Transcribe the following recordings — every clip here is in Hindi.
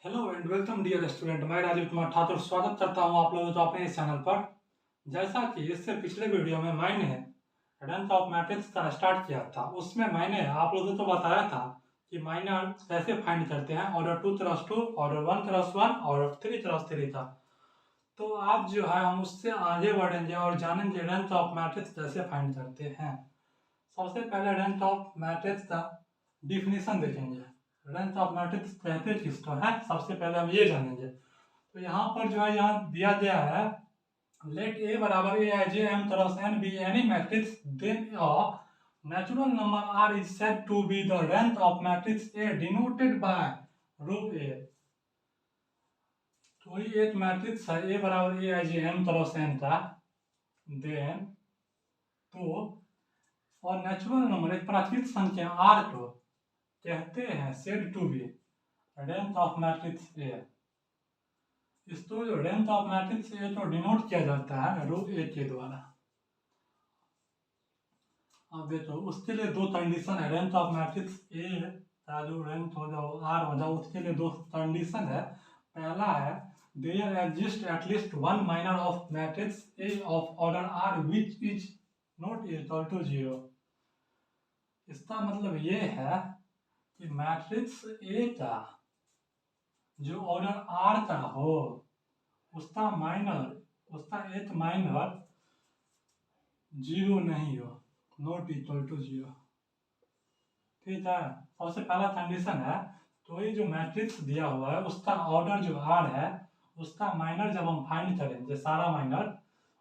Hello and welcome dear student. मैं राजीव कुमार ठाकुर स्वागत करता हूं आप लोगों को अपने इस चैनल पर। जैसा कि इससे पिछले वीडियो में मैंने रेंथ ऑफ मैट्रिक्स का स्टार्ट किया था, उसमें मैंने आप लोगों को बताया था कि माइनर कैसे फाइंड करते हैं ऑर्डर 2 × 2, ऑर्डर 1 × 1, ऑर्डर 3 × 3 का। तो आज जो है हम उससे आगे बढ़ेंगे और जानेंगे रेंथ ऑफ मैट्रिक्स कैसे फाइंड करते हैं। सबसे पहले रेंथ ऑफ मैट्रिक्स का डिफिनीशन देखेंगे। रेंथ ऑफ मैट्रिक्स कहते किसको है, सबसे पहले हम ये जानेंगे। तो यहाँ पर जो है यहाँ दिया गया है, लेट ए बराबर A I J M cross N be any matrix then a natural number R is said to be the rank of matrix A denoted by rho A. तो ये एक मैट्रिक्स है ए बराबर A I J M cross N का, देन तो और नेचुरल नंबर एक प्राकृतिक संख्या आर को कहते हैं said to be rank of matrix A. इसको जो रेंथ ऑफ मैट्रिक्स ए तो डिनोट किया जाता है रो ए के द्वारा। अब देखो उसके लिए दो कंडीशन है। रेंथ ऑफ मैट्रिक्स ए का जो रेंथ हो जाओ आर हो जाओ, उसके लिए दो कंडीशन है। पहला है there exist at least one minor of matrix A of order R which is not equal to 0। इसका मतलब ये है कि मैट्रिक्स ए का जो ऑर्डर आर का हो उसका एक माइनर 0 नहीं हो, नॉट इक्वल टू 0। ठीक है, सबसे पहला कंडीशन है। तो ये जो मैट्रिक्स दिया हुआ है उसका ऑर्डर जो आर है, उसका माइनर जब हम फाइंड करेंगे सारा माइनर,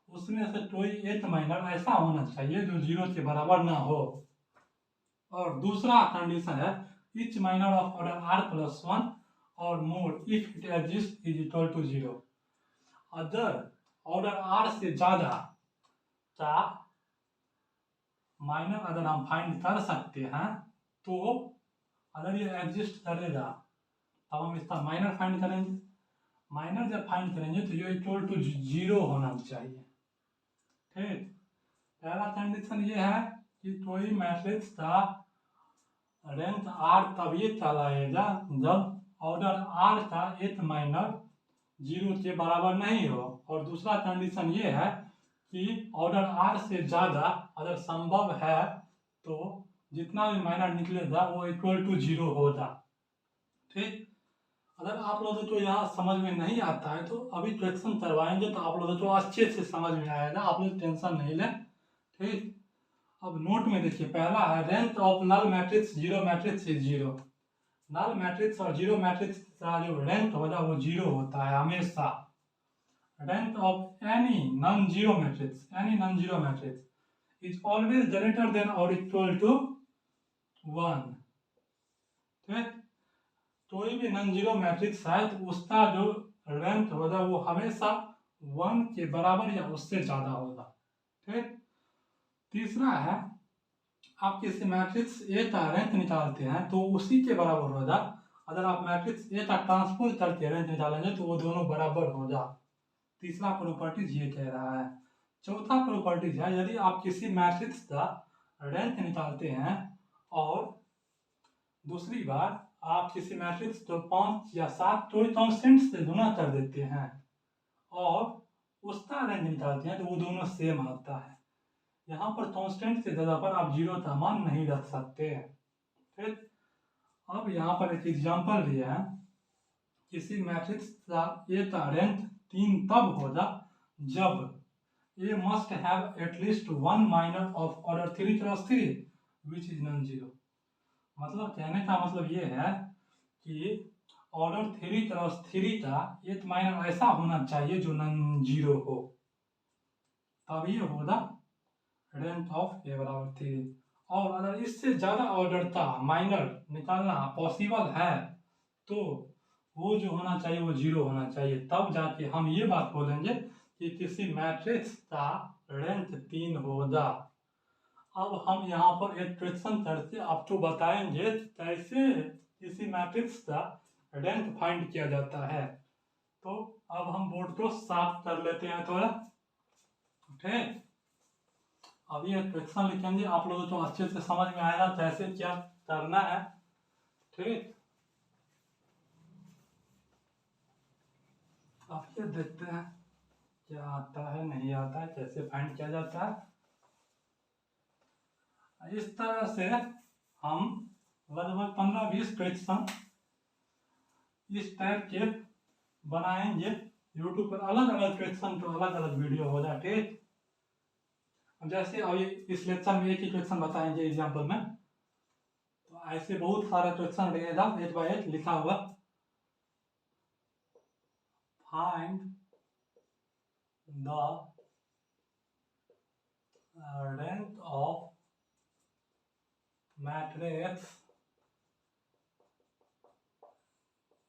उसमें से कोई एक माइनर ऐसा होना चाहिए जो 0 के बराबर ना हो। और दूसरा कंडीशन है each minor of order R plus 1 और more if it exist is equal to 0। अगर ऑर्डर आर से ज्यादा का माइनर अगर हम फाइंड कर सकते हैं, तो अगर ये एग्जिस्ट करेगा तब हम इसका माइनर फाइंड करेंगे। माइनर जब फाइंड करेंगे तो ये इक्वल टू 0 होना चाहिए। ठीक, पहला कंडीशन ये है कि कोई मैट्रिक्स का रेंथ आर तभी कहलाएगा जब ऑर्डर आर का एक माइनर 0 के बराबर नहीं हो। और दूसरा कंडीशन ये है कि ऑर्डर आर से ज़्यादा अगर संभव है तो जितना भी माइनर निकलेगा वो इक्वल टू 0 होगा। ठीक, अगर आप लोगों को यहाँ समझ में नहीं आता है तो अभी क्वेश्चन करवाएंगे तो आप लोगों को अच्छे से समझ में आएगा, आप लोग टेंशन नहीं लें। ठीक, अब नोट में देखिए, पहला है rank of null matrix 0 matrix is 0। Null matrix और 0 मैट्रिक्स का जो रेंथ होगा वो 0 होता है हमेशा। Rank of any non zero matrix is always greater than और इक्वल टू 1। ठीक, कोई भी नॉन जीरो मैट्रिक्स है तो उसका जो रेंथ होगा वो हमेशा 1 के बराबर या उससे ज्यादा होगा। ठीक, तीसरा है आप किसी मैट्रिक्स ए का रेंथ निकालते हैं तो उसी के बराबर होगा। अगर आप मैट्रिक्स ए का ट्रांसपोज करके रेंथ निकालेंगे तो वो दोनों बराबर होगा। तीसरा प्रॉपर्टीज ये कह रहा है। चौथा प्रॉपर्टीज है यदि आप किसी मैट्रिक्स का रेंथ निकालते हैं और दूसरी बार आप किसी मैट्रिक्स को 5 या 7 कोई कांस्टेंट से गुना कर देते हैं और उसका रेंज निकालते हैं तो वो दोनों सेम आता है। यहाँ पर कांस्टेंट के जगह पर आप 0 का मान नहीं रख सकते। ठीक, अब यहाँ पर एक एग्जांपल दिया है। किसी मैट्रिक्स का ए का रेंथ 3 तब होगा जब A must have at least one minor of order 3 × 3 which is non zero. मतलब कहने का मतलब ये है कि ऑर्डर 3 × 3 का एक माइनर ऐसा होना चाहिए जो नॉन जीरो हो, तब ये होगा रेंथ ऑफ ए बराबर 3। और अगर इससे ज्यादा ऑर्डर का माइनर निकालना पॉसिबल है तो वो जो होना चाहिए वो 0 होना चाहिए, तब जाके हम ये बात बोलेंगे कि किसी मैट्रिक्स का रेंथ 3 होगा। अब हम यहाँ पर एक क्वेश्चन करके आपको बताएंगे कैसे किसी मैट्रिक्स का रेंथ फाइंड किया जाता है। तो अब हम बोर्ड को साफ कर लेते हैं थोड़ा। ठीक, अब ये क्वेश्चन लिखेंगे, आप लोगों को अच्छे से समझ में आएगा कैसे क्या करना है। ठीक, अब ये देखते हैं क्या आता है नहीं आता है, कैसे फाइंड किया जाता है। इस तरह से हम लगभग 15-20 क्वेश्चन इस टाइप के बनाएंगे। यूट्यूब पर अलग अलग क्वेश्चन तो अलग अलग वीडियो हो जाते। अब जैसे अभी इस लेक्चर में एक ही क्वेश्चन बताएंगे एग्जाम्पल में, तो ऐसे बहुत सारे क्वेश्चन रहेगा एक बाय एक लिखा हुआ। Find the rank of matrix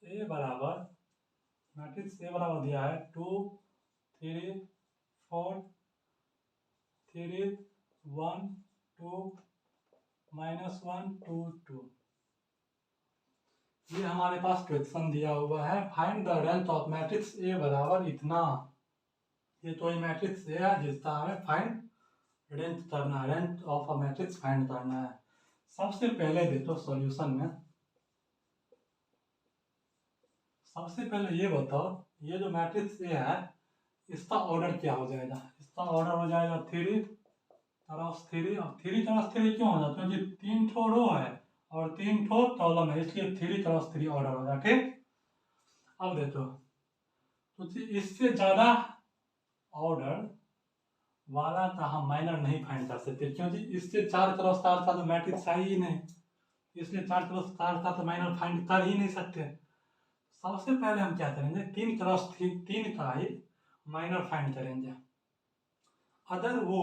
ए बराबर, मैट्रिक्स ए बराबर दिया है 2 3 4 3 1 2 -1 2 2। ये हमारे पास क्वेश्चन दिया हुआ है। Find the rank of matrix ए बराबर इतना। ये तो ये मैट्रिक्स ए है जिसका हमें फाइंड रैंक करना है, rank of a matrix find करना है। सबसे पहले देखो सॉल्यूशन में, सबसे पहले ये बताओ ये जो मैट्रिक्स ए है इसका ऑर्डर क्या हो जाएगा। इसका ऑर्डर हो जाएगा 3 क्रॉस 3। अब 3 क्रॉस 3 क्यों हो जाता है, क्योंकि 3 ठो रो है और 3 ठो कॉलम है, इसलिए 3 क्रॉस 3 ऑर्डर हो जाए। ठीक, अब देखो तो इससे ज्यादा ऑर्डर वाला का हम माइनर नहीं फाइंड कर सकते, क्योंकि इससे 4 क्रॉस 4 का तो मैट्रिक्स है ही नहीं, इसलिए 4 क्रॉस 4 का तो माइनर फाइंड कर ही नहीं सकते। सबसे पहले हम क्या करेंगे, 3 क्रॉस 3 का ही माइनर फाइंड करेंगे। अगर वो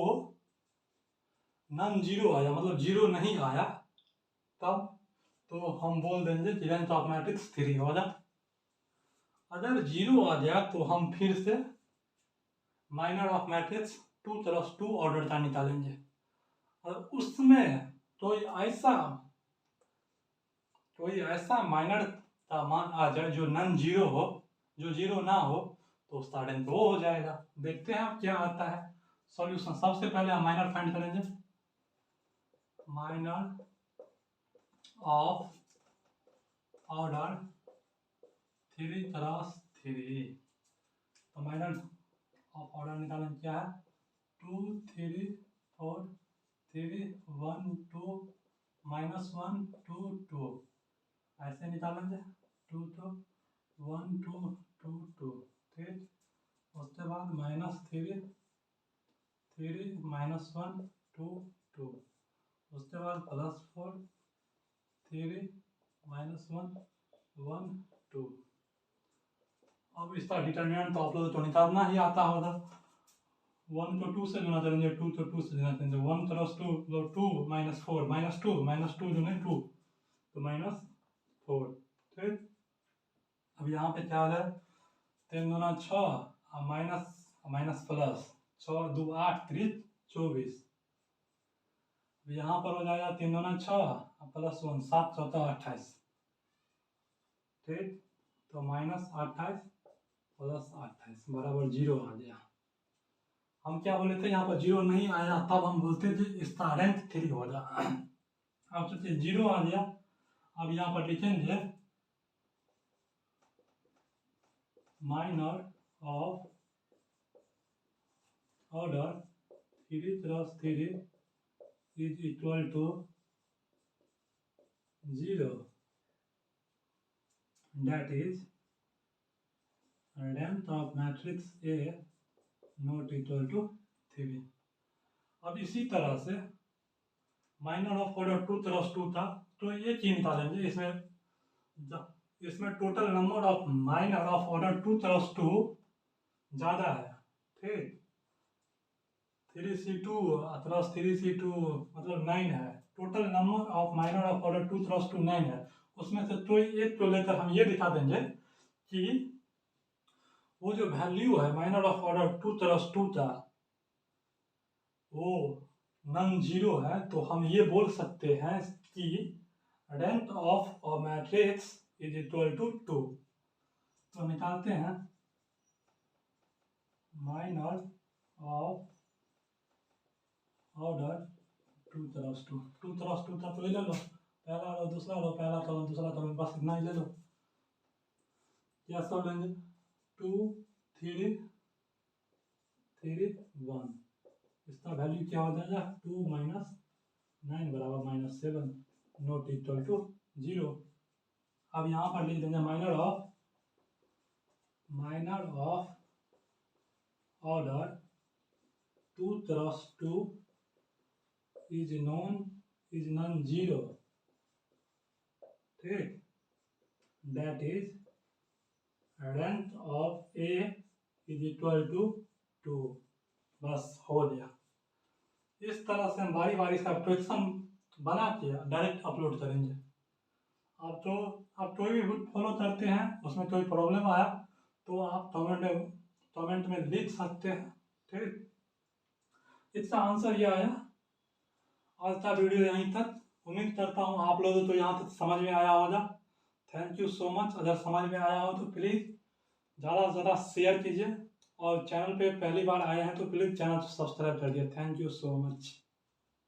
नॉन जीरो आया, मतलब जीरो नहीं आया, तब तो हम बोल देंगे कि रैंक ऑफ मैट्रिक्स 3 होगा। अगर जीरो आ गया तो हम फिर से minor of matrix 2 cross 2 order का निकालेंगे। और उसमें तो ऐसा माइनर का मान आ जाए जो नॉन जीरो हो, जो जीरो ना हो, तो उसका रैंक वो हो जाएगा। देखते हैं अब क्या आता है सॉल्यूशन। सबसे पहले हम माइनर फाइंड करेंगे, माइनर ऑफ ऑर्डर 3 क्रॉस 3। तो माइनर ऑफ ऑर्डर निकालेंगे क्या है, 2 3 4 3 1 2 -1 2 2, ऐसे निकालेंगे 2 2 1 2 2 2। ठीक, उसके बाद -3 3 -1 2 2, उसके बाद +4 3 -1 1 2। अब इसका डिटर्मिनेंट तो आप लोगों को निकालना ही आता होगा। 1 को 2 से गुना करेंगे, 2 को 2 से गुना करेंगे, 1 क्रॉस 2 मतलब 2 -4 -2 जो नहीं 2 तो -4। ठीक, अब यहाँ पे क्या हो जाए, 3 दूना 6 और माइनस प्लस 6 2 8 3 24। यहाँ पर हो जाएगा 3 दूना 6 और +1 7 14 28। ठीक, तो -28 + 28 बराबर 0 आ गया। हम क्या बोले थे, यहाँ पर 0 नहीं आया तब हम बोलते थे इसका रैंक 3 होगा। अब चूंकि 0 आ गया, अब यहाँ पर लिखेंगे minor of order 3 cross 3 is equal to 0, that is rank of matrix A not equal to 3। अब इसी तरह से माइनर ऑफ ऑर्डर 2 क्रॉस 2 था, तो ये चीज निकालेंगे। इसमें total number of minor of order 2 cross 2 ज़्यादा है। ठीक, 3C2 क्रॉस 3C2 मतलब 9 है। Total number of minor of order 2 cross 2 9 है। उसमें से कोई एक को लेकर हम ये दिखा देंगे कि वो जो वैल्यू है माइनर ऑफ ऑर्डर 2 क्रॉस 2 का वो नॉन जीरो है, तो हम ये बोल सकते हैं कि rank of a matrix is equal to 2। तो निकालते हैं minor of order 2 cross 2। 2 cross 2 का तो ले लो, पहला लो दूसरा लो, पहला कॉलम दूसरा कॉलम, बस इतना ही ले लो। क्या सब लेंगे, 2 3 3 1, इसका वैल्यू क्या हो जाएगा 2 माइनस 9 बराबर -7 नॉट इक्वल टू 0। अब यहाँ पर लिख देंगे minor of order 2 cross 2 is non zero, ठीक, that is rank of A is equal to 2। बस हो गया। इस तरह से हम बारी बारी से क्वेश्चन बना के डायरेक्ट अपलोड करेंगे। आप कोई भी फॉलो करते हैं, उसमें कोई प्रॉब्लम आया तो आप कमेंट में लिख सकते हैं, ठीक। इसका आंसर यह आया। आज का वीडियो यहीं तक। उम्मीद करता हूँ आप लोगों को यहाँ तक समझ में आया होगा। Thank you so much. अगर समझ में आया हो तो प्लीज़ ज़्यादा से ज़्यादा शेयर कीजिए, और चैनल पे पहली बार आए हैं तो प्लीज़ चैनल सब्सक्राइब कर दिए। Thank you so much.